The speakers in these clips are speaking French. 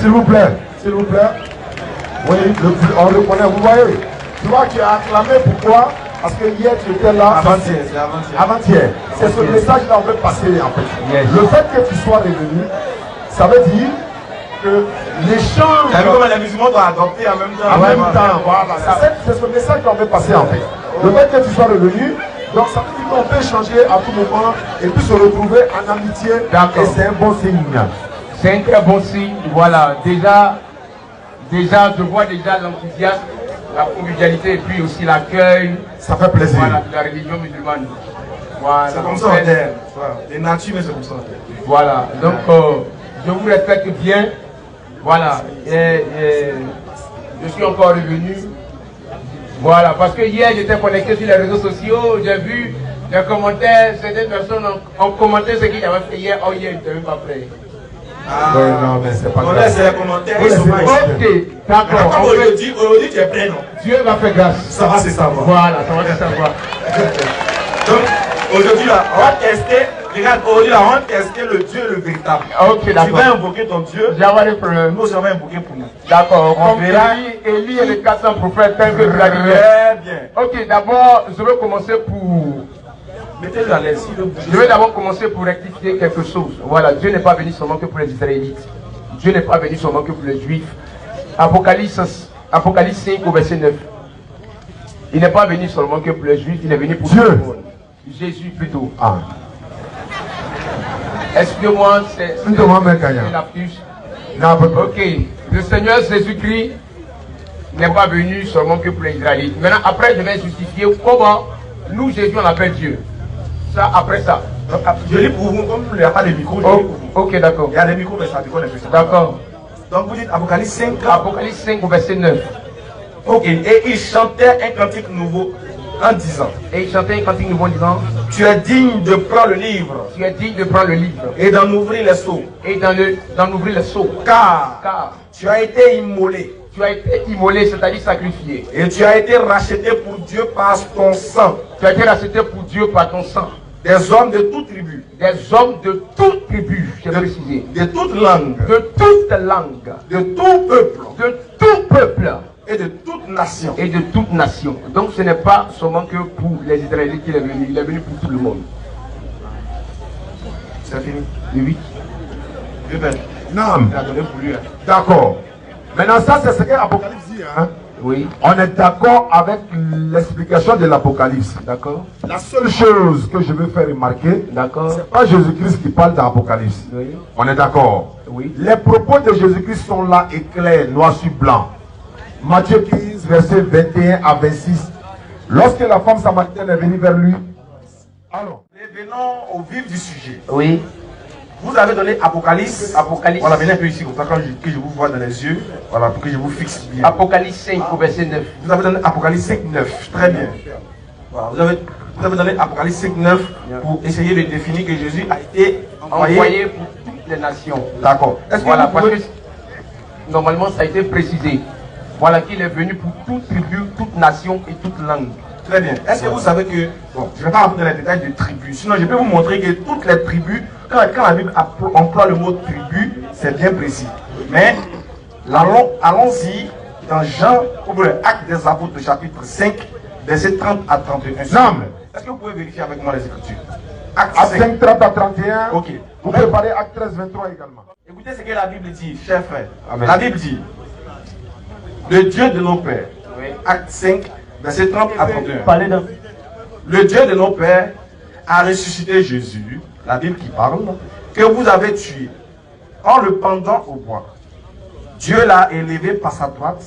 S'il vous plaît, s'il vous plaît. Oui, on reconnaît, vous voyez. Tu vois, tu as acclamé pourquoi? Parce que hier tu étais là. Avant-hier, c'est avant-hier. Avant-hier. C'est ce message-là qu'on veut passer en fait. Yes. Le fait que tu sois revenu, ça veut dire que l'échange. Tu as vu comment les musulmans t'ont adopté en même temps? En même temps, voilà. C'est ce message qu'on veut passer en fait. Le fait que tu sois revenu, donc ça veut dire qu'on peut échanger à tout moment et puis se retrouver en amitié. Et c'est un bon signe. C'est un très bon signe. Voilà. Déjà, je vois déjà l'enthousiasme, la convivialité et puis aussi l'accueil. Ça fait plaisir. Voilà, de la religion musulmane. Voilà. C'est comme ça on terre. C'est nature, mais c'est comme ça on terre. Voilà. Donc, je vous respecte bien. Voilà. Je suis encore revenu. Voilà. Parce que hier, j'étais connecté sur les réseaux sociaux. J'ai vu les commentaires. Certaines personnes ont commenté ce qu'il avait fait hier. Oh, hier, il n'était même pas prêt. Ah, oui, non, mais c'est pas grave. On laisse les commentaires. Ok, d'accord. Aujourd'hui, tu es prêt, non? Dieu va faire grâce. Ça va se savoir. Voilà, ça va se savoir. Donc, aujourd'hui, là, on va tester. Regarde, aujourd'hui, là, on va tester le Dieu, le véritable. Ok, d'accord. Tu vas invoquer ton Dieu. J'avais des problèmes. Nous, on va invoquer pour nous. D'accord. On Comme verra. Élie et les 400 prophètes, tel que vous l'avez dit. Très bien. Ok, d'abord, je vais commencer pour. Mettez-le à l'aise. Je vais d'abord commencer pour rectifier quelque chose. Voilà, Dieu n'est pas venu seulement que pour les Israélites. Dieu n'est pas venu seulement que pour les Juifs. Apocalypse 5 au verset 9. Il n'est pas venu seulement que pour les Juifs, il est venu pour Dieu. tout le monde. Jésus plutôt. Ah. Excusez-moi, c'est la puce. Ok, le Seigneur Jésus-Christ n'est pas venu seulement que pour les Israélites. Maintenant, après, je vais justifier comment nous, Jésus, on appelle Dieu. Ça, après ça. Je lis pour vous, comme il n'y a pas de micro, je lis pour vous. Ok, d'accord. Il y a des micros, mais ça déconne un peu. D'accord. Donc vous dites Apocalypse 5. Apocalypse 5 au verset 9. Ok, et il chantait un cantique nouveau en disant. Et il chantait un cantique nouveau en disant. Tu es digne de prendre le livre. Tu es digne de prendre le livre. Et d'en ouvrir les sceaux. Et d'en ouvrir les sceaux. Car tu as été immolé. Tu as été immolé, c'est-à-dire sacrifié. Et tu as été racheté pour Dieu par ton sang. Tu as été racheté pour Dieu par ton sang. Des hommes de toute tribu. Des hommes de toute tribu, j'ai précisé. De toute langue. De toute langue. De tout peuple. De tout peuple. Et de toute nation. Et de toute nation. Donc ce n'est pas seulement que pour les Israélites qu'il est venu. Il est venu pour tout le monde. C'est fini. Oui. Non. D'accord. Maintenant, ça, c'est ce que l'Apocalypse dit. Hein? Oui. On est d'accord avec l'explication de l'Apocalypse. D'accord. La seule chose que je veux faire remarquer, d'accord, c'est pas Jésus-Christ qui parle dans l'Apocalypse. Oui. On est d'accord. Oui. Les propos de Jésus-Christ sont là et clairs, noir sur blanc. Matthieu 15, versets 21 à 26. Lorsque la femme samaritaine est venue vers lui. Alors. Venons au vif du sujet. Oui. Vous avez donné Apocalypse. Apocalypse. Voilà, venez un peu ici, comme ça, que je vous vois dans les yeux. Voilà, pour que je vous fixe bien. Apocalypse 5 au verset 9. Vous avez donné Apocalypse 5, 9. Très bien. Voilà, vous avez donné Apocalypse 5, 9 pour essayer de définir que Jésus a été envoyé pour toutes les nations. D'accord. Est-ce que voilà, parce que normalement ça a été précisé. Voilà qu'il est venu pour toute tribu, toute nation et toute langue. Très bien. Est-ce que vous savez que, bon, je ne vais pas rentrer dans les détails de tribus, sinon je peux vous montrer que toutes les tribus, quand la Bible emploie le mot tribu, c'est bien précis. Mais, allons-y dans Jean, ou Actes des Apôtres, chapitre 5, versets 30 à 31. Non. Est-ce que vous pouvez vérifier avec moi les Écritures? Actes 5, 30 à 31. Ok. Vous préparez Actes 13, 23 également. Écoutez ce que la Bible dit, chers frères. Amen. La Bible dit, le Dieu de nos pères, oui. Acte 5, verset 30 à 31. Le Dieu de nos pères a ressuscité Jésus, la Bible qui parle, que vous avez tué en le pendant au bois. Dieu l'a élevé par sa droite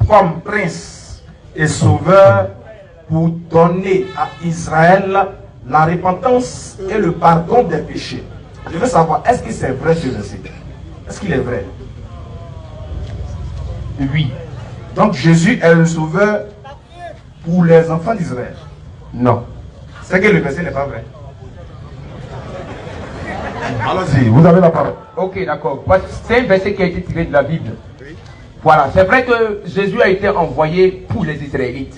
comme prince et sauveur pour donner à Israël la repentance et le pardon des péchés. Je veux savoir, est-ce que c'est vrai ce verset? Est-ce qu'il est vrai? Oui. Donc Jésus est le sauveur pour les enfants d'Israël? Non. C'est que le verset n'est pas vrai. Allons-y, vous avez la parole. Ok, d'accord. C'est un verset qui a été tiré de la Bible. Voilà, c'est vrai que Jésus a été envoyé pour les Israélites,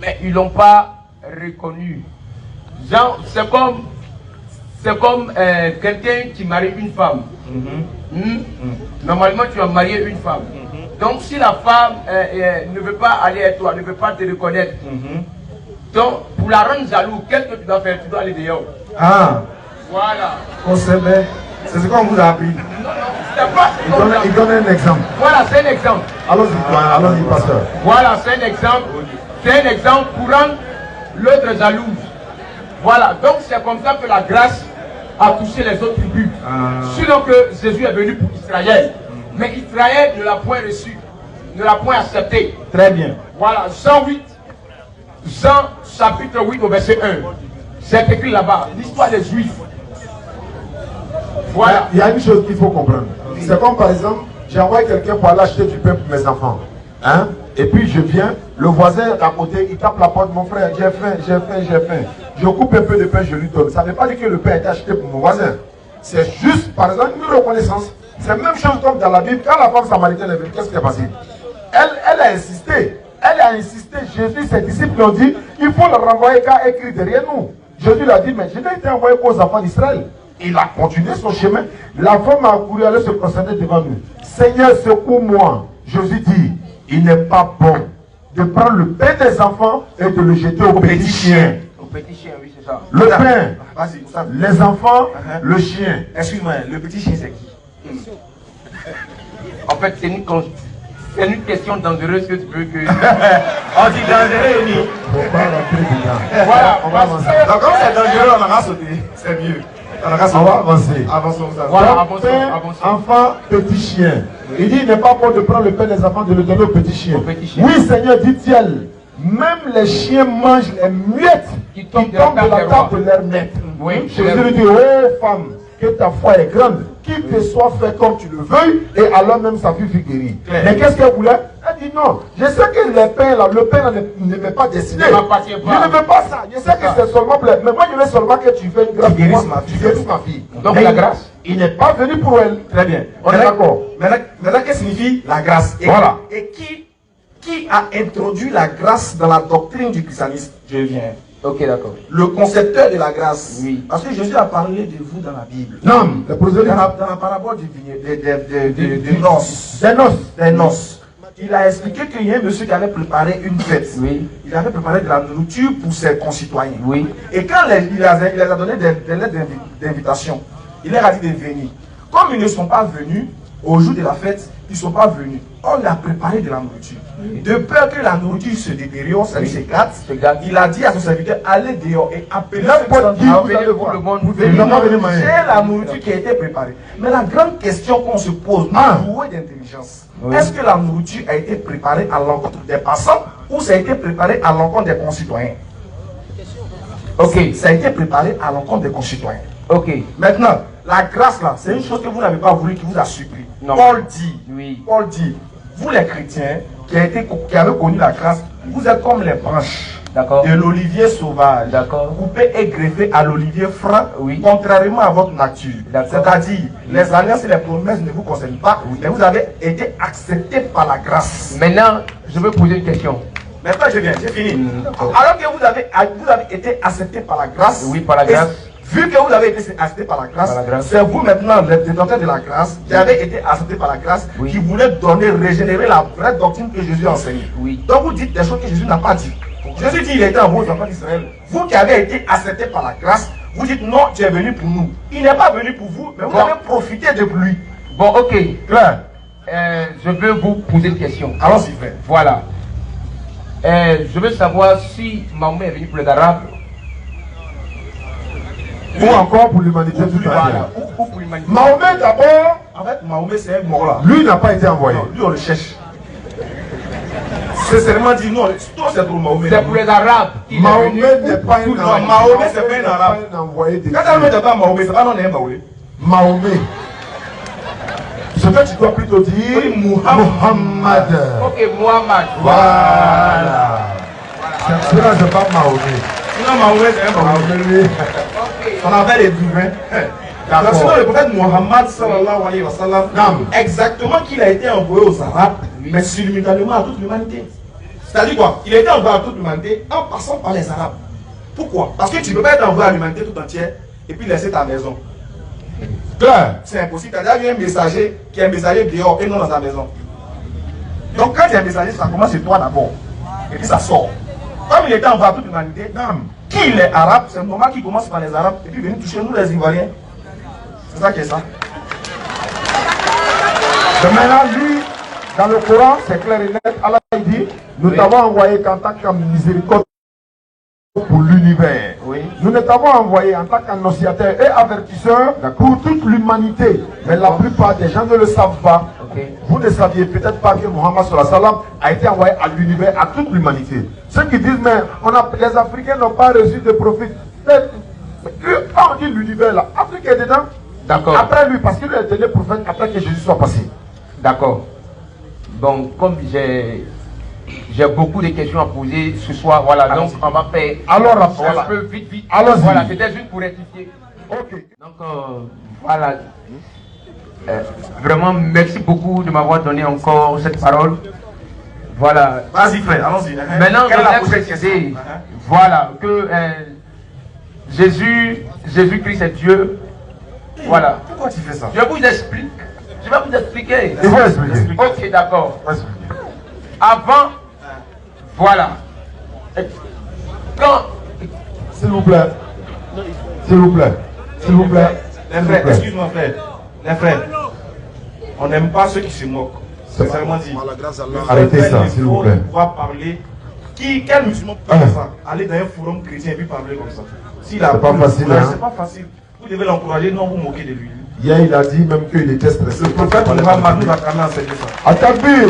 mais ils ne l'ont pas reconnu. Jean, c'est comme quelqu'un qui marie une femme. Normalement, tu as marié une femme. Donc, si la femme ne veut pas aller avec toi, ne veut pas te reconnaître, donc, pour la rendre jaloux, qu'est-ce que tu dois faire? Tu dois aller dehors. Ah. Voilà. C'est ce qu'on vous a appris. Il donne un exemple. Voilà, c'est un exemple. Allons-y, pasteur. Voilà, c'est un exemple. C'est un exemple pour rendre l'autre jalouse. Voilà, donc c'est comme ça que la grâce a touché les autres tribus. Sinon que Jésus est venu pour Israël. Mais Israël ne l'a point reçu, ne l'a point accepté. Très bien. Voilà, Jean chapitre 8 au verset 1. C'est écrit là-bas, l'histoire des Juifs. Voilà. Il y a une chose qu'il faut comprendre. C'est comme par exemple, j'envoie quelqu'un pour aller acheter du pain pour mes enfants. Hein? Et puis je viens, le voisin d'à côté, il tape la porte, mon frère, j'ai faim. Je coupe un peu de pain, je lui donne. Ça ne veut pas dire que le pain a été acheté pour mon voisin. C'est juste, par exemple, une reconnaissance. C'est la même chose comme dans la Bible. Quand la femme samaritaine est venue, qu'est-ce qui est passé? Elle a insisté. Jésus, ses disciples ont dit, il faut le renvoyer car écrit derrière nous. Jésus lui a dit, mais je n'ai été envoyé qu'aux enfants d'Israël. Il a continué son chemin. La femme a couru, elle se prosterner devant nous. Seigneur, secours-moi. Jésus dit, il n'est pas bon de prendre le pain des enfants et de le jeter aux petits chiens. Au petit chien, oui, c'est ça. Le pain, les enfants, le chien. Excuse-moi, le petit chien c'est qui? En fait, c'est une question dangereuse que tu veux que... On dit dangereux, oui. Faut pas rentrer dedans. Voilà, on va avancer. Donc comme c'est dangereux, on va sauter. C'est mieux. On va avancer. Avançons. Voilà, Donc, pain, enfant, petit chien. Il dit, il n'est pas bon de prendre le pain des enfants, de le donner aux petits chiens. Oui, Seigneur, dit-il, même les chiens mangent les miettes qui tombent de la table de leur maître. Oui, Jésus lui dit, oh femme, que ta foi est grande, qu'il te soit fait comme tu le veuilles, et alors même sa fille fut guérie. Mais qu'est-ce qu'elle voulait? Elle dit non, je sais que le pain ne m'est pas destiné. Je ne veux pas ça. Je sais que c'est seulement plaît. Mais moi, je veux seulement que tu fais une grâce pour moi, tu guérisses ma fille. Donc mais la grâce, il n'est pas venu pour elle. Très bien. On est d'accord. Maintenant, qu'est-ce que signifie la grâce? Voilà. Et qui a introduit la grâce dans la doctrine du christianisme? Je viens. ok, d'accord. Le concepteur de la grâce. Oui. Parce que Jésus a parlé de vous dans la Bible. Non, le prosélyte. Dans la parabole des noces. Il a expliqué qu'il y a un monsieur qui avait préparé une fête. Oui. Il avait préparé de la nourriture pour ses concitoyens. Oui. Et quand il les a donné des lettres d'invitation, il leur a dit de venir. Comme ils ne sont pas venus, au jour de la fête, ils ne sont pas venus. On leur a préparé de la nourriture. De peur que la nourriture se détériore, ça se gâte, il a dit à son serviteur, allez dehors et appelez n'importe qui, vous allez voir. Vous venez manger la nourriture qui a été préparée. Mais la grande question qu'on se pose, doué d'intelligence, est-ce que la nourriture a été préparée à l'encontre des passants ou ça a été préparé à l'encontre des concitoyens? Ok, ça a été préparé à l'encontre des concitoyens. Ok, maintenant, la grâce là, c'est une chose que vous n'avez pas voulu, qui vous a surpris. Paul dit, vous les chrétiens qui avez connu la grâce, vous êtes comme les branches de l'olivier sauvage, coupées et greffées à l'olivier franc, contrairement à votre nature. C'est-à-dire, les alliances et les promesses ne vous concernent pas, mais vous avez été acceptés par la grâce. Maintenant, je veux poser une question. Maintenant, j'ai fini. Alors que vous avez été acceptés par la grâce, par la grâce. Vu que vous avez été accepté par la grâce, c'est vous maintenant, les détenteurs de la grâce, qui avez été acceptés par la grâce, qui voulez régénérer la vraie doctrine que Jésus a enseignée. Donc vous dites des choses que Jésus n'a pas dit. Jésus dit il était envoyé aux enfants d'Israël. Vous qui avez été acceptés par la grâce, vous dites non, tu es venu pour nous. Il n'est pas venu pour vous, mais vous avez profité de lui. Bon, ok, clair. Je veux vous poser une question. Allons-y, frère. Voilà. Je veux savoir si Mahomet est venu pour les Arabes. Ou encore pour l'humanité tout entière. Mahomet d'abord. En fait, Mahomet c'est un mort là. Lui n'a pas été envoyé. Non, lui on le cherche. C'est seulement dit non, toi c'est pour Mahomet. C'est pour les Arabes. Mahomet n'est pas un envoyé. Mahomet c'est pas un arabe. Quand on ne pas Mahomet, c'est pas non un Mahomet. Mahomet. Ce que tu dois plutôt dire Muhammad. Ok, Muhammad. Voilà. Cela c'est pas Mahomet. Sinon Mahomet c'est un Mahomet. On appelle les divins. Sinon le prophète Muhammad sallallahu alayhi wa sallam, exactement qu'il a été envoyé aux Arabes, mais simultanément à toute l'humanité. C'est-à-dire quoi? Il a été envoyé à toute l'humanité en passant par les Arabes. Pourquoi? Parce que tu ne peux pas être envoyé à l'humanité tout entière et puis laisser ta maison. Claire. C'est impossible. Tu as déjà vu un messager qui est un messager dehors et non dans ta maison. Donc quand il y a un messager, ça commence chez toi d'abord. Et puis ça sort. Comme il était envers toute l'humanité, qui il est arabe, c'est normal qu'il commence par les arabes et puis venir toucher nous les Ivoiriens. C'est ça qui est ça. Mais maintenant, lui, dans le Coran, c'est clair et net, Allah dit, nous t'avons envoyé qu'en tant que miséricorde pour l'univers. Oui. Nous ne t'avons envoyé en tant qu'annonciateur et avertisseur pour toute l'humanité. Mais la plupart des gens ne le savent pas. Okay. Vous ne saviez peut-être pas que Mohammed a été envoyé à l'univers, à toute l'humanité. Ceux qui disent, mais les Africains n'ont pas reçu de prophète. Quand on dit l'univers là, Afrique est dedans. D'accord. Après lui, parce qu'il est le dernier prophète après que Jésus soit passé. D'accord. Bon, comme j'ai beaucoup de questions à poser ce soir, voilà, donc on va faire alors, un peu vite. Allons-y. Voilà, c'était juste pour rectifier. Ok. Donc, voilà. Vraiment, merci beaucoup de m'avoir donné encore cette parole. Voilà. Vas-y frère, allons-y. Maintenant, je voudrais préciser, voilà, que Jésus-Christ est Dieu. Voilà. Pourquoi tu fais ça? Je vous explique. Je vais vous expliquer. Il faut expliquer. Ok, d'accord. Avant, voilà. Quand... S'il vous plaît. S'il vous plaît. S'il vous plaît. Les frères, excuse-moi frère. Les frères, on n'aime pas ceux qui se moquent. C'est vraiment dit. Arrêtez ça, s'il vous plaît. On pouvoir parler. Quel musulman peut faire ça? Aller dans un forum chrétien et puis parler comme ça. C'est pas facile. C'est pas facile. Vous devez l'encourager, non vous moquez de lui. Hier, il a dit même qu'il était stressé. Le prophète Mohammed nous a quand même enseigné ça. Atabir.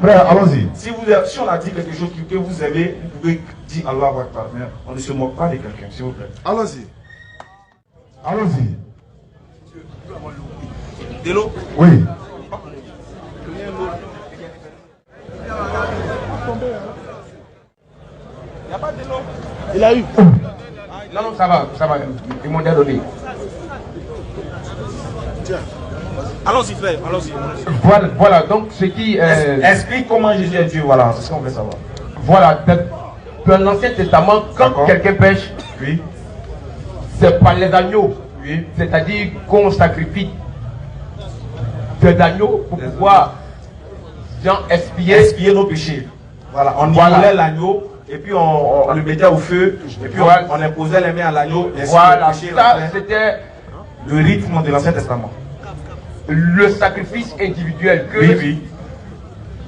Frère, allons-y. Si on a dit quelque chose que vous aimez, vous pouvez dire Allah Akbar. Mais on ne se moque pas de quelqu'un, s'il vous plaît. Allons-y. Allons-y. De l'eau? Oui. Il n'y a pas de l'eau. Il a eu. Non, ça va. Ils m'ont déjà donné. Tiens. Allons-y, frère, allons-y. Voilà, donc ce qui... Explique comment Jésus est Dieu, voilà, c'est ce qu'on veut savoir. Voilà, dans l'Ancien Testament, quand quelqu'un pêche, oui, c'est par les agneaux. Oui. C'est-à-dire qu'on sacrifie des agneaux pour pouvoir expier nos péchés. Voilà, on immolait l'agneau. Et puis on le mettait au feu, et puis on imposait les mains à l'agneau. Voilà, ça c'était le rythme de l'Ancien Testament. Le sacrifice individuel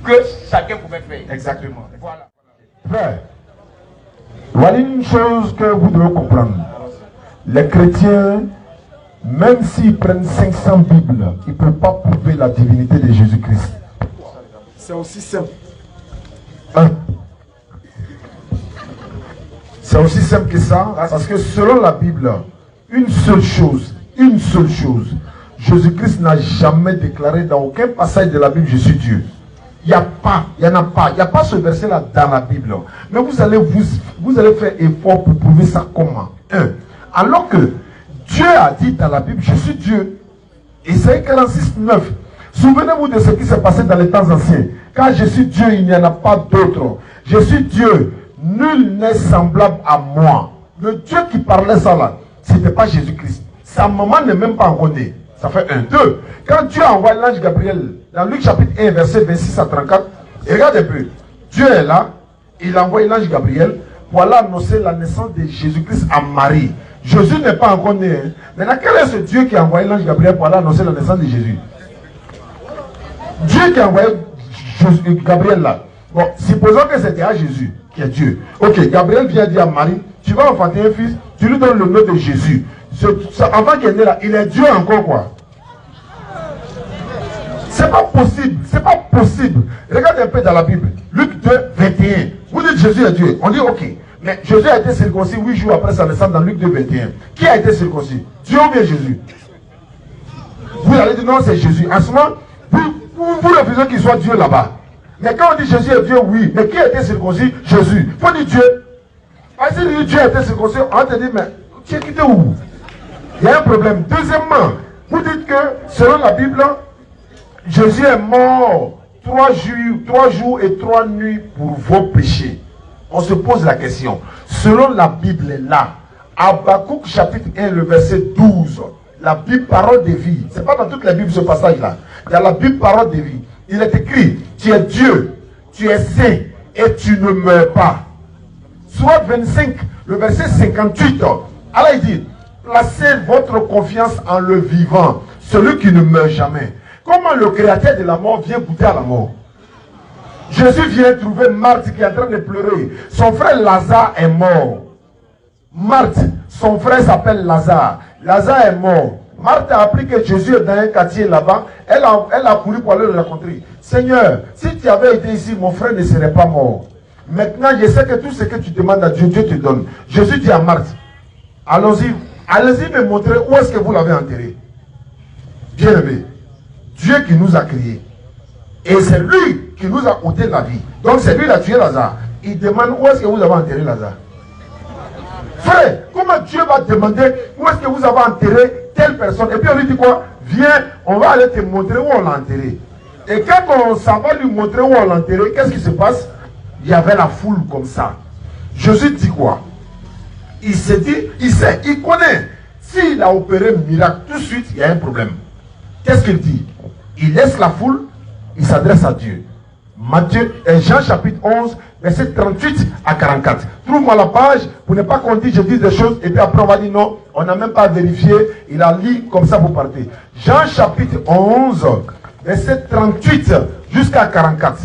que chacun pouvait faire. Exactement. Voilà. Frère, voilà une chose que vous devez comprendre. Les chrétiens, même s'ils prennent 500 Bibles, ils ne peuvent pas prouver la divinité de Jésus-Christ. C'est aussi simple. C'est aussi simple que ça, parce que selon la Bible, une seule chose, Jésus-Christ n'a jamais déclaré dans aucun passage de la Bible, je suis Dieu. Il n'y en a pas. Il n'y a pas ce verset-là dans la Bible. Mais vous allez faire effort pour prouver ça comment? Alors que Dieu a dit dans la Bible, je suis Dieu. Isaïe 46, 9. Souvenez-vous de ce qui s'est passé dans les temps anciens. Quand je suis Dieu, il n'y en a pas d'autre. Je suis Dieu. Nul n'est semblable à moi. Le Dieu qui parlait ça là, ce n'était pas Jésus-Christ. Sa maman n'est même pas encore née. Ça fait 1, 2. Quand Dieu envoie l'ange Gabriel, dans Luc chapitre 1, verset 26 à 34, et regardez un peu. Dieu est là, il envoie l'ange Gabriel pour aller annoncer la naissance de Jésus-Christ à Marie. Jésus n'est pas encore né. Hein. Maintenant, quel est ce Dieu qui a envoyé l'ange Gabriel pour aller annoncer la naissance de Jésus? Dieu qui a envoyé Gabriel là. Bon, supposons que c'était à Jésus qui est Dieu. Ok, Gabriel vient dire à Marie, tu vas enfanter un fils, tu lui donnes le nom de Jésus. Ce enfant qui est né là, il est Dieu encore quoi? C'est pas possible, c'est pas possible. Regardez un peu dans la Bible. Luc 2, 21. Vous dites Jésus est Dieu. On dit ok. Mais Jésus a été circoncis 8 jours après sa naissance dans Luc 2, 21. Qui a été circoncis? Dieu ou bien Jésus? Vous allez dire non, c'est Jésus. En ce moment, vous refusez qu'il soit Dieu là-bas. Mais quand on dit Jésus est Dieu, oui. Mais qui a été circoncis? Jésus. Il faut dire Dieu. Si Dieu a été circoncis, on va te dire, mais tu es quitté où? Il y a un problème. Deuxièmement, vous dites que selon la Bible, Jésus est mort 3 jours et 3 nuits pour vos péchés. On se pose la question. Selon la Bible là, Habakkuk chapitre 1, le verset 12. La Bible, parole de vie. Ce n'est pas dans toute la Bible ce passage-là. Il y a la Bible, parole de vie. Il est écrit, tu es Dieu, tu es saint et tu ne meurs pas. Soit 25, le verset 58. Allah il dit, placez votre confiance en le vivant, celui qui ne meurt jamais. Comment le créateur de la mort vient goûter à la mort? Jésus vient trouver Marthe qui est en train de pleurer. Son frère Lazare est mort. Marthe, son frère s'appelle Lazare. Lazare est mort. Marthe a appris que Jésus est dans un quartier là-bas. Elle a couru pour aller le rencontrer. Seigneur, si tu avais été ici, mon frère ne serait pas mort. Maintenant, je sais que tout ce que tu demandes à Dieu, Dieu te donne. Jésus dit à Marthe, allons-y me montrer où est-ce que vous l'avez enterré. Bien-aimé, Dieu qui nous a créés. Et c'est lui qui nous a ôté la vie. Donc c'est lui qui a tué Lazare. Il demande où est-ce que vous avez enterré Lazare. Frère, comment Dieu va demander où est-ce que vous avez enterré telle personne? Et puis on lui dit quoi? Viens, on va aller te montrer où on l'a enterré. Et quand on s'en va lui montrer où on l'a enterré, qu'est-ce qui se passe? Il y avait la foule comme ça. Jésus dit quoi? Il se dit, il sait, il connaît. S'il a opéré un miracle, tout de suite, il y a un problème. Qu'est-ce qu'il dit? Il laisse la foule, il s'adresse à Dieu. Matthieu, Jean chapitre 11, verset 38 à 44. Trouve-moi la page pour ne pas qu'on dise, je dis des choses et puis après on va dire non, on n'a même pas vérifié, il a lu comme ça vous partez. Jean chapitre 11, verset 38 jusqu'à 44.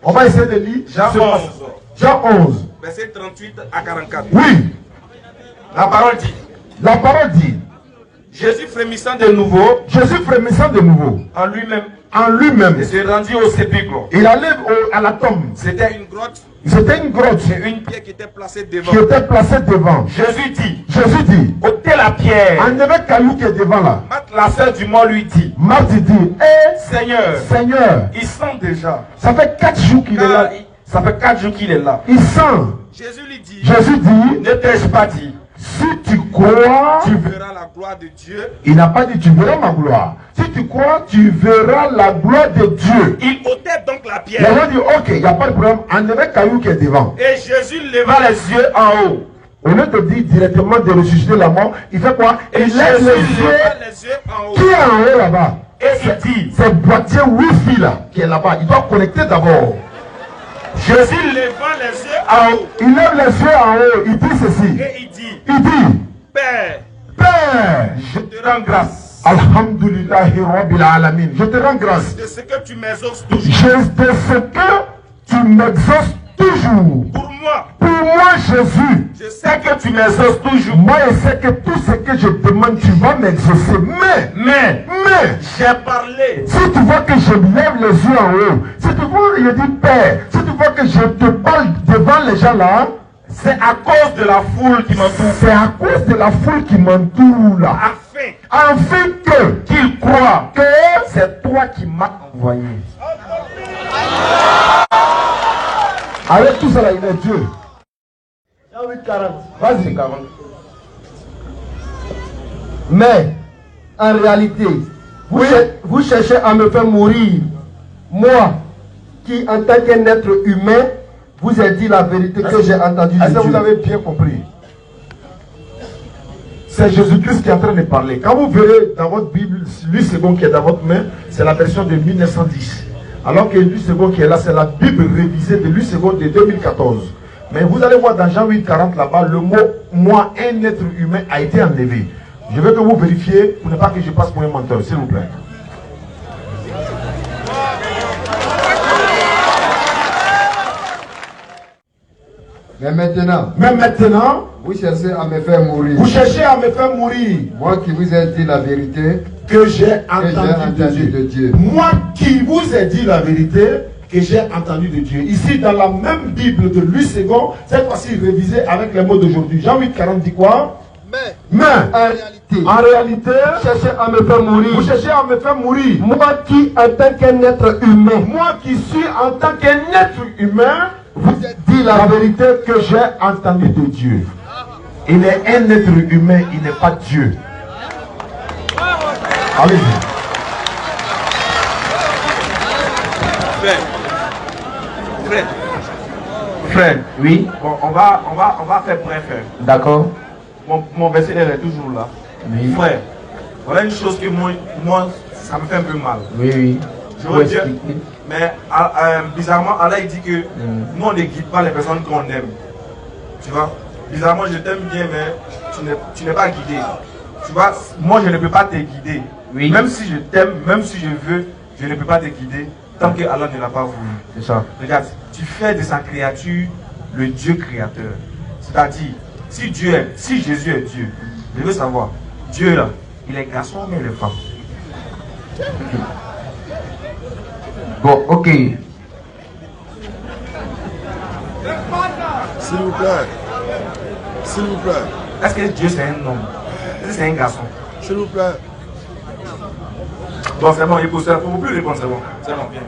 On va essayer de lire. Jean 11. Verset 38 à 44. Oui. La parole dit. La parole dit. Jésus frémissant de nouveau. Jésus frémissant de nouveau. En lui-même. En lui-même. Il se rendit au sépulcre. Il allait à la tombe. C'était une grotte. C'était une grotte. C'est une pierre qui était placée devant. Qui était placée devant. Jésus dit. Jésus dit. Ôtez la pierre. Enlevez caillou qui est devant là. Marthe, la sœur du mort, lui dit. Marthe dit. Seigneur. Seigneur. Il sent déjà. Ça fait 4 jours qu'il est là. Ça fait 4 jours qu'il est là. Il sent. Jésus lui dit. Jésus dit. Ne t'ai-je pas dit? Si tu crois, tu verras la gloire de Dieu. Il n'a pas dit tu verras ma gloire. Si tu crois, tu verras la gloire de Dieu. Il ôtait donc la pierre. Il a dit ok, il n'y a pas de problème. Enlevez caillou qui est devant. Et Jésus leva les yeux en haut. Au lieu de dire directement de ressusciter la mort, il fait quoi? Et il lève les yeux en haut. Qui est en haut là-bas? Et il dit, c'est le boîtier Wi-Fi là qui est là-bas. Il doit connecter d'abord. Jésus levant les yeux en haut. Il lève les yeux en haut. Il dit ceci. Et il dit, Père, je te rends grâce. Alhamdulillahi Rabbil Alamin. Je te rends grâce. De ce que tu m'exauces toujours. De ce que tu m'exauces toujours. Pour moi, Jésus. Je sais que tu m'exauces toujours. Moi, je sais que tout ce que je demande, tu vas m'exaucer. Mais, j'ai parlé. Si tu vois que je lève les yeux en haut, si tu vois que je dis Père, si tu vois que je te parle devant les gens là, c'est à cause de la foule qui m'entoure. C'est à cause de la foule qui m'entoure là. Afin qu'ils croient que c'est toi qui m'as envoyé. Avec tout cela, il est Dieu. Jean 8, 40. Vas-y. Mais, en réalité, vous cherchez à me faire mourir. Moi, qui en tant qu'un être humain, vous ai dit la vérité que j'ai entendue de Dieu. Est-ce que vous avez bien compris? C'est Jésus-Christ qui est en train de parler. Quand vous verrez dans votre Bible, lui second qui est dans votre main, c'est la version de 1910. Alors que lui second qui est là, c'est la Bible révisée de lui second de 2014. Mais vous allez voir dans Jean 8, 40 là-bas, le mot moi, un être humain, a été enlevé. Je veux que vous vérifiez pour ne pas que je passe pour un menteur, s'il vous plaît. Mais maintenant, vous cherchez à me faire mourir. Vous cherchez à me faire mourir. Moi qui vous ai dit la vérité que j'ai entendu de Dieu. Moi qui vous ai dit la vérité que j'ai entendu de Dieu. Ici, dans la même Bible de Louis II, cette fois-ci révisée avec les mots d'aujourd'hui. Jean 8, 40 dit quoi? Mais en réalité, vous cherchez à me faire mourir. Vous cherchez à me faire mourir. Moi qui, en tant qu'un être humain, moi qui suis en tant qu'un être humain, vous ai dit la vérité que j'ai entendue de Dieu. Il est un être humain, il n'est pas Dieu. Allez-y. Frère, oui. Bon, on va faire bref. D'accord. mon verset est toujours là. Oui. Frère, voilà une chose que moi, ça me fait un peu mal. Oui, oui. Je veux dire, mais bizarrement, Allah il dit que nous on ne guide pas les personnes qu'on aime. Tu vois, bizarrement je t'aime bien, mais tu n'es pas guidé. Tu vois, moi je ne peux pas te guider. Oui. Même si je t'aime, même si je veux, je ne peux pas te guider tant que Allah ne l'a pas voulu. C'est ça. Regarde, tu fais de sa créature le Dieu créateur. C'est-à-dire, si Jésus est Dieu, je veux savoir, Dieu là, il est garçon mais il est femme. Bon, ok. S'il vous plaît. S'il vous plaît. Est-ce que Dieu c'est un homme? Est-ce que c'est un garçon? S'il vous plaît. Bon, c'est bon, il faut plus répondre, c'est bon. C'est bon, bien.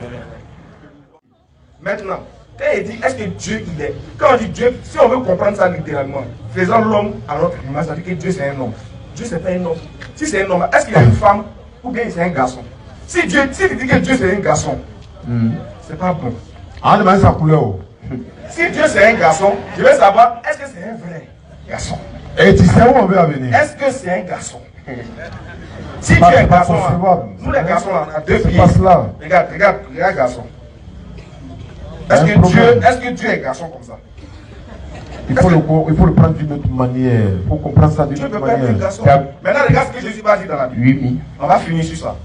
Maintenant, quand il dit, est-ce que Dieu il est? Quand on dit Dieu, si on veut comprendre ça littéralement, faisant l'homme à notre image, ça veut dire que Dieu c'est un homme. Dieu c'est pas un homme. Si c'est un homme, est-ce qu'il y a une femme ou bien c'est un garçon? Si tu dis que Dieu c'est un garçon, c'est pas bon. Ah, demain sa couleur. Si Dieu c'est un garçon, je veux savoir, est-ce que c'est un vrai garçon? Et tu sais où on veut venir? Est-ce que c'est un garçon? Si Dieu est un garçon, nous les garçons on a deux pieds. Regarde garçon. Est-ce que Dieu est garçon comme ça? Il faut le prendre d'une autre manière. Il faut comprendre ça d'une autre manière. Maintenant, regarde ce que Jésus va dire dans la Bible. Oui. On va finir sur ça.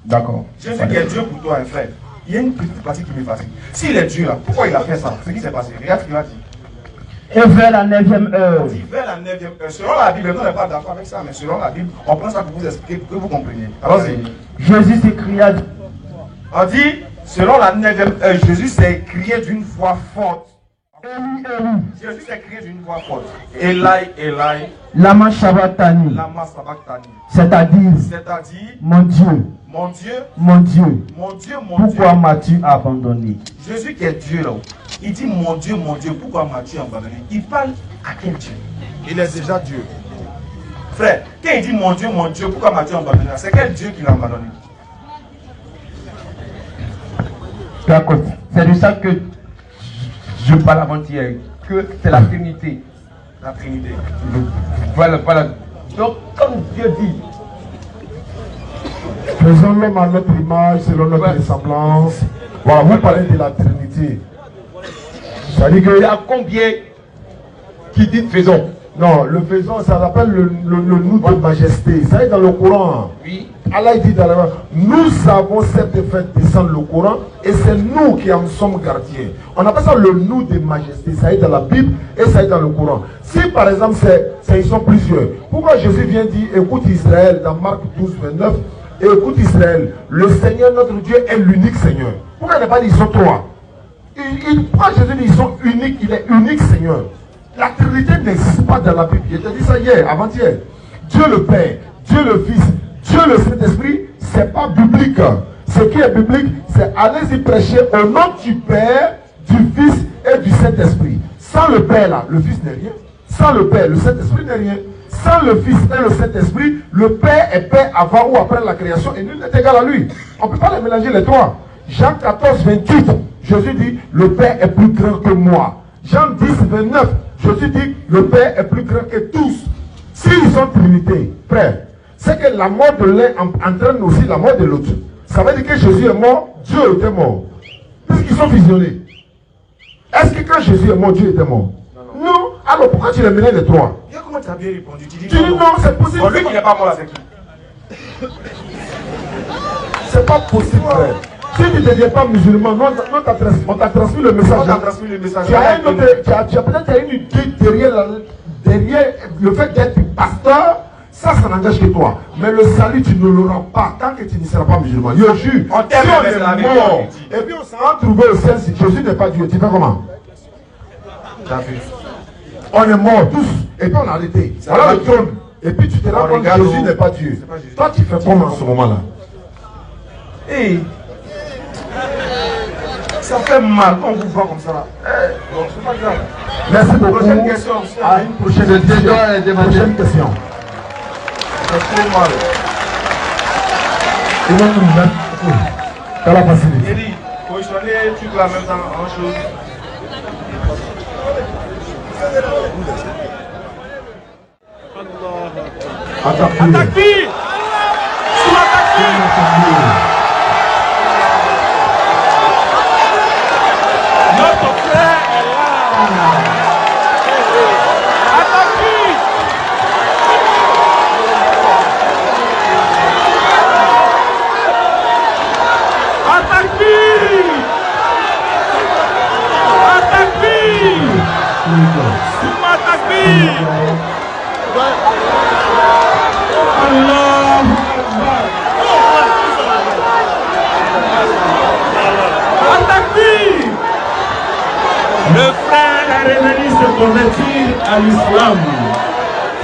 D'accord. Jésus qui est Dieu pour toi, un frère. Il y a une petite partie qui m'est facile. S'il est Dieu là, pourquoi il a fait ça? Ce qui s'est passé. Regarde ce qu'il a dit. Et vers la 9e heure. On dit vers la 9e heure. Selon la Bible, nous n'est pas d'accord avec ça, mais selon la Bible, on prend ça pour vous expliquer, pour que vous compreniez. Allons-y. Jésus s'écria. On dit, selon la 9e heure, Jésus s'est crié d'une voix forte. Jésus s'est crié d'une voix forte. Eli, Eli. Lama Sabachthani. Lama Sabachthani. C'est-à-dire, mon Dieu. Mon Dieu. Mon Dieu. Mon Dieu, mon pourquoi Dieu. m'as-tu abandonné? Jésus qui est Dieu là. Il dit mon Dieu, pourquoi m'as-tu abandonné? Il parle à quel Dieu? Il est déjà Dieu. Frère, quand il dit mon Dieu, pourquoi m'as-tu abandonné? C'est quel Dieu qui l'a abandonné? D'accord. C'est de ça que je parle avant-hier. Que c'est la Trinité. La Trinité. Voilà. Donc, comme Dieu dit, faisons l'homme à notre image, selon notre ressemblance. Voilà, vous parlez de la Trinité. Ça dit que. Il y a combien qui dit faisons? Non, le faisons, ça s'appelle le nous de majesté. Ça est dans le Coran. Oui. Allah dit dans la Bible, nous avons cette fait descendre le Coran et c'est nous qui en sommes gardiens. On appelle ça le nous de majesté. Ça est dans la Bible et ça est dans le Coran. Si par exemple, ils sont plusieurs, pourquoi Jésus vient dire, écoute Israël, dans Marc 12, 29, écoute Israël, le Seigneur notre Dieu est l'unique Seigneur. Pourquoi il n'a pas dit ils sont trois? Pourquoi Jésus dit ils sont uniques, il est unique Seigneur? La Trinité n'existe pas dans la Bible. Je te dis ça hier, avant-hier. Dieu le Père, Dieu le Fils, Dieu le Saint-Esprit, c'est pas biblique. Ce qui est biblique, c'est allez-y prêcher au nom du Père, du Fils et du Saint-Esprit. Sans le Père là, le Fils n'est rien. Sans le Père, le Saint-Esprit n'est rien. Sans le Fils et le Saint-Esprit, le Père est Père avant ou après la création et nul n'est égal à lui. On ne peut pas les mélanger les trois. Jean 14, 28, Jésus dit, le Père est plus grand que moi. Jean 10, 29, Jésus dit, le Père est plus grand que tous. S'ils sont Trinité, frère, c'est que la mort de l'un entraîne aussi la mort de l'autre. Ça veut dire que Jésus est mort, Dieu était mort. Puisqu'ils sont fusionnés. Est-ce que quand Jésus est mort, Dieu était mort? Non. Alors pourquoi tu les mélanges les trois? Comment tu as bien répondu? Tu dis non, c'est possible. Lui qui n'est pas mort là, c'est qui? C'est pas possible, frère. Si tu ne deviens pas musulman, on t'a transmis le message. On t'a transmis le message. Tu as peut-être une idée derrière le fait d'être pasteur. Ça n'engage que toi. Mais le salut, tu ne l'auras pas tant que tu ne seras pas musulman. Je jure. On t'aime, si on est mort, et puis on s'en trouvé au ciel si Jésus n'est pas Dieu. Tu fais comment? On est morts tous. Et puis on a arrêté. Voilà le trône. Et puis tu te rends compte que Jésus n'est pas Dieu. Toi, tu fais comment en ce moment-là? Et ça fait mal quand on vous voit comme ça là. Bon, c'est pas grave. Merci beaucoup. Prochaine question. À une prochaine question. C'est trop mal. Il va nous mettre dans la facilité. Il dit, positionner le truc là même temps en chose. Atakbir. Notre frère est là. Atakbir. Atakbir. Atakbir. Souma Atakbir. Allah. Atakbir. Le frère est revenu se convertir à l'islam.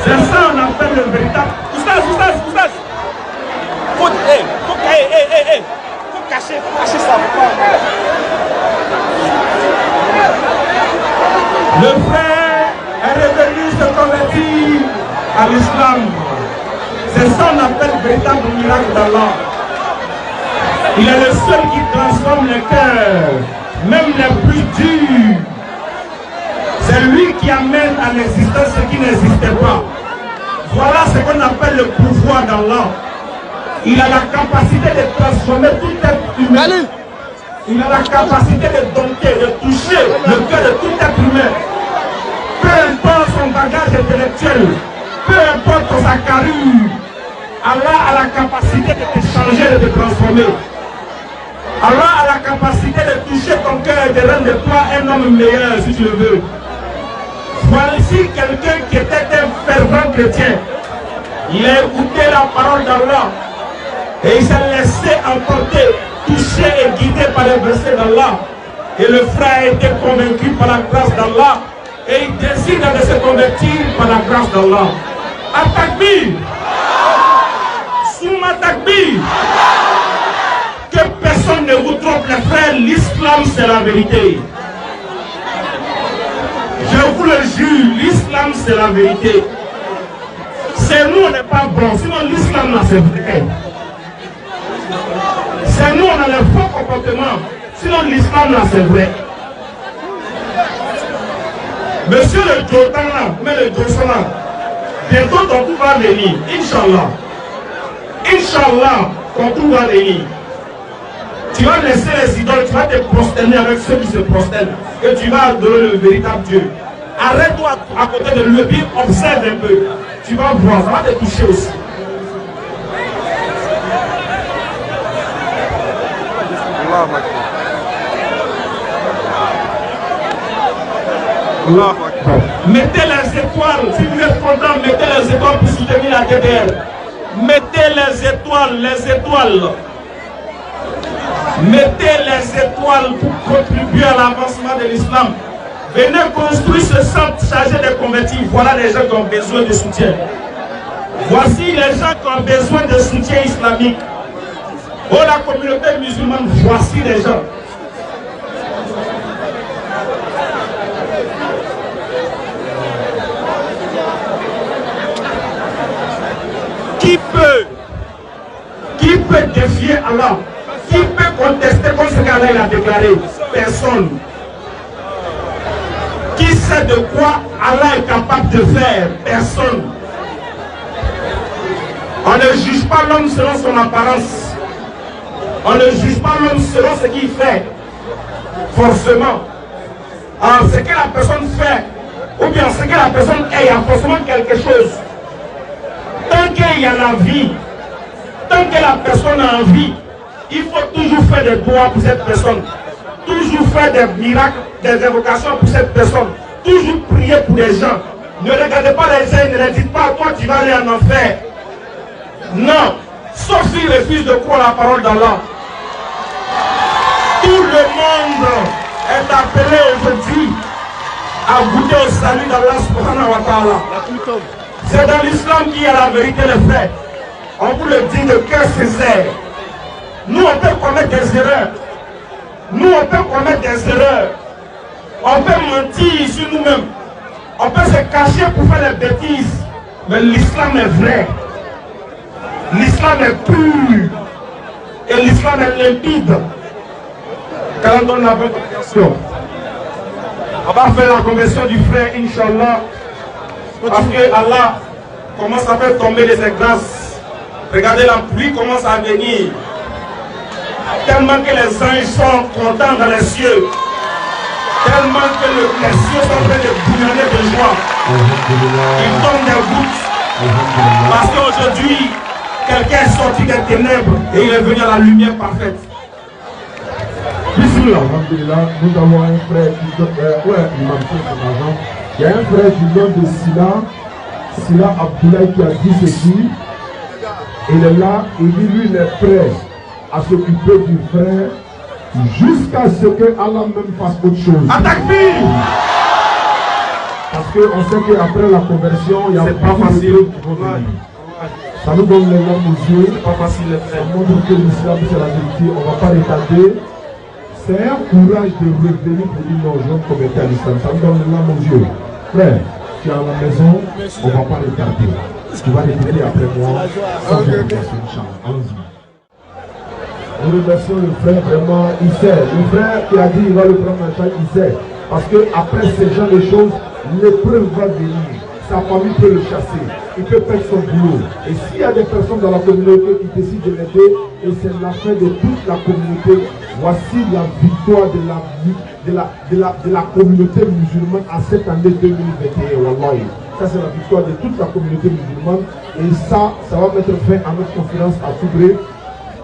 C'est ça on appelle le véritable. Oustaz. Faut cacher ça. Le frère est revenu se convertir à l'islam. C'est ça qu'on appelle le véritable miracle d'Allah. Il est le seul qui transforme les cœurs, même les plus durs. C'est lui qui amène à l'existence ce qui n'existait pas. Voilà ce qu'on appelle le pouvoir d'Allah. Il a la capacité de transformer tout être humain. Il a la capacité de dompter, de toucher le cœur de tout être humain. Peu importe son bagage intellectuel, peu importe sa carrure, Allah a la capacité de te changer, de te transformer. Allah a la capacité de toucher ton cœur et de rendre de toi un homme meilleur si tu le veux. Voici quelqu'un qui était un fervent chrétien. Il a écouté la parole d'Allah et il s'est laissé emporter, touché et guidé par les versets d'Allah. Et le frère a été convaincu par la grâce d'Allah et il décide de se convertir par la grâce d'Allah. Atakbir. Souma Atakbir. Que personne ne vous trompe les frères, l'islam c'est la vérité. Je vous le jure, l'islam c'est la vérité. C'est nous on n'est pas bons, sinon l'islam là c'est vrai. C'est nous on a les faux comportements, sinon l'islam là c'est vrai. Monsieur le Jordan là, mais le Jordan là, bientôt ton tour va venir, Inch'Allah. Inch'Allah, ton tour va venir. Tu vas laisser les idoles, tu vas te prosterner avec ceux qui se prosternent. Et tu vas adorer le véritable Dieu. Arrête-toi à côté de lui et observe un peu. Tu vas voir, ça va te toucher aussi. Mettez les étoiles, si vous êtes content, mettez les étoiles pour soutenir la DDR. Mettez les étoiles, Mettez les étoiles pour contribuer à l'avancement de l'islam. Venez construire ce centre chargé de convertis. Voilà les gens qui ont besoin de soutien. Voici les gens qui ont besoin de soutien islamique. Oh la communauté musulmane, voici les gens. Qui peut défier Allah? Qui peut contester comme ce qu'Allah a déclaré? Personne. Qui sait de quoi Allah est capable de faire? Personne. On ne juge pas l'homme selon son apparence. On ne juge pas l'homme selon ce qu'il fait. Forcément. Alors ce que la personne fait, ou bien ce que la personne est, il y a forcément quelque chose. Tant qu'il y a la vie, tant que la personne a envie, il faut toujours faire des doigts pour cette personne. Toujours faire des miracles, des invocations pour cette personne. Toujours prier pour les gens. Ne regardez pas les gens, ne leur dites pas, toi tu vas aller en enfer. Non. Sauf s'ils refusent de croire la parole d'Allah. Tout le monde est appelé aujourd'hui à goûter au salut d'Allah subhanahu wa ta'ala. C'est dans l'islam qu'il y a la vérité, les frères. On vous le dit de cœur sincère. Nous, on peut commettre des erreurs. On peut mentir sur nous-mêmes. On peut se cacher pour faire des bêtises. Mais l'islam est vrai. L'islam est pur. Et l'islam est limpide. Quand on donne la bonne conversion, on va faire la conversion du frère, Inch'Allah. Parce que Allah commence à faire tomber de ses glaces. Regardez la pluie commence à venir. Tellement que les anges sont contents dans les cieux. Tellement que les cieux sont en train de bouillonner de joie. Ils tombent des gouttes. Parce qu'aujourd'hui, quelqu'un est sorti des ténèbres et il est venu à la lumière parfaite. Bismillah, alhamdulillah, nous avons un frère qui donne, il y a un frère du nom de Sila Abdoulaye qui a dit ceci. Il est là, il dit lui il est prêt à s'occuper du frère jusqu'à ce que Allah même fasse autre chose. Attaque-lui! Parce qu'on sait qu'après la conversion, il y a pas facile. Ça nous donne les larmes aux yeux. C'est pas facile, ça montre que l'islam c'est la vérité. On ne va pas retarder. C'est un courage de revenir pour dire non, je vais me commettre à l'islam. Ça nous donne les larmes aux yeux. Frère, tu es à la maison, on ne va pas retarder. Tu vas répéter après moi. Allons-y. Nous remercions le frère, vraiment, il sait. Le frère qui a dit il va le prendre en charge, il sait. Parce qu'après ces genre de choses, l'épreuve va venir. Sa famille peut le chasser. Il peut perdre son boulot. Et s'il y a des personnes dans la communauté qui décident de l'aider, et c'est la fin de toute la communauté, voici la victoire de la communauté musulmane à cette année 2021. Wallahi. Ça c'est la victoire de toute la communauté musulmane. Et ça va mettre fin à notre conférence à Soubré.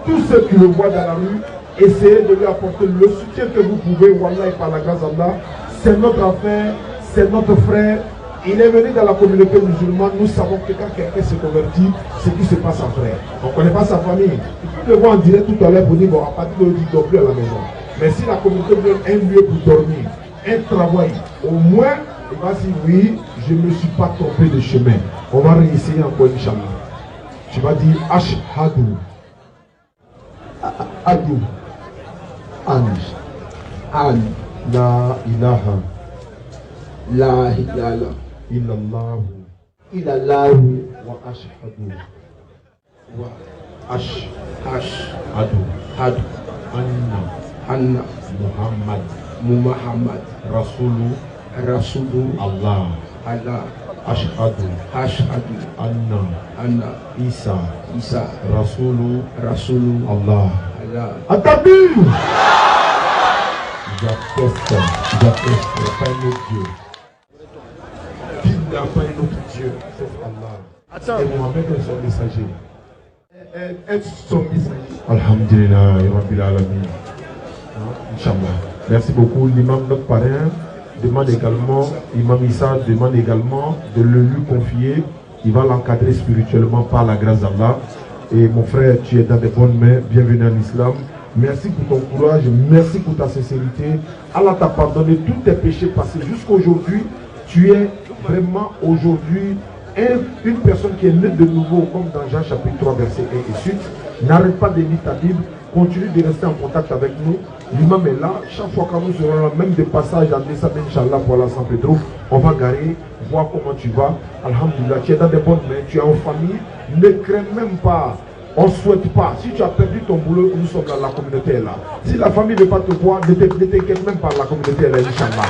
Tous ceux qui le voient dans la rue, essayez de lui apporter le soutien que vous pouvez, Wallahi, par la grâce d'Allah. C'est notre affaire, c'est notre frère. Il est venu dans la communauté musulmane. Nous savons que quand quelqu'un se convertit, c'est qui se passe à frère. On ne connaît pas sa famille. Il peut le voir en direct tout à l'heure pour dire bon, à partir de aujourd'hui, il ne dort plus à la maison. Mais si la communauté veut un lieu pour dormir, un travail, au moins, il va dire oui, je ne me suis pas trompé de chemin. On va réessayer encore, Inch'Allah. Tu vas dire Ashhadu. Adu. An. La ilaha. La ilaha. Illallahu. Wa ashhadu. Wa ashhadu. Anna. Muhammad. Rasulu. Allah. Ashhadu. Anna. Isa. Rasulu. Allah. Atabir. J'atteste, il n'y a pas un autre Dieu. Il n'y a pas un autre Dieu, sauf Allah. Et Mohamed est son messager. Est son messager. Alhamdulillah, Rabbil Alamin. Inch'Allah. Merci beaucoup. L'imam, notre parrain, demande également, Imam Issa demande également de le lui confier. Il va l'encadrer spirituellement par la grâce d'Allah. Et mon frère, tu es dans de bonnes mains. Bienvenue en islam. Merci pour ton courage, merci pour ta sincérité. Allah t'a pardonné tous tes péchés passés jusqu'à aujourd'hui. Tu es vraiment aujourd'hui une personne qui est née de nouveau, comme dans Jean chapitre 3, verset 1 et suite. N'arrête pas de lire ta Bible, continue de rester en contact avec nous. L'imam est là, chaque fois que nous serons là, même des passages à Nessa, Inch'Allah, pour la San Pedro, on va garer, voir comment tu vas. Alhamdulillah, tu es dans de bonnes mains, tu es en famille, ne crains même pas. On ne souhaite pas. Si tu as perdu ton boulot, nous sommes là, la communauté est là. Si la famille ne veut pas te voir, ne t'inquiète même pas, la communauté est là, Inch'Allah.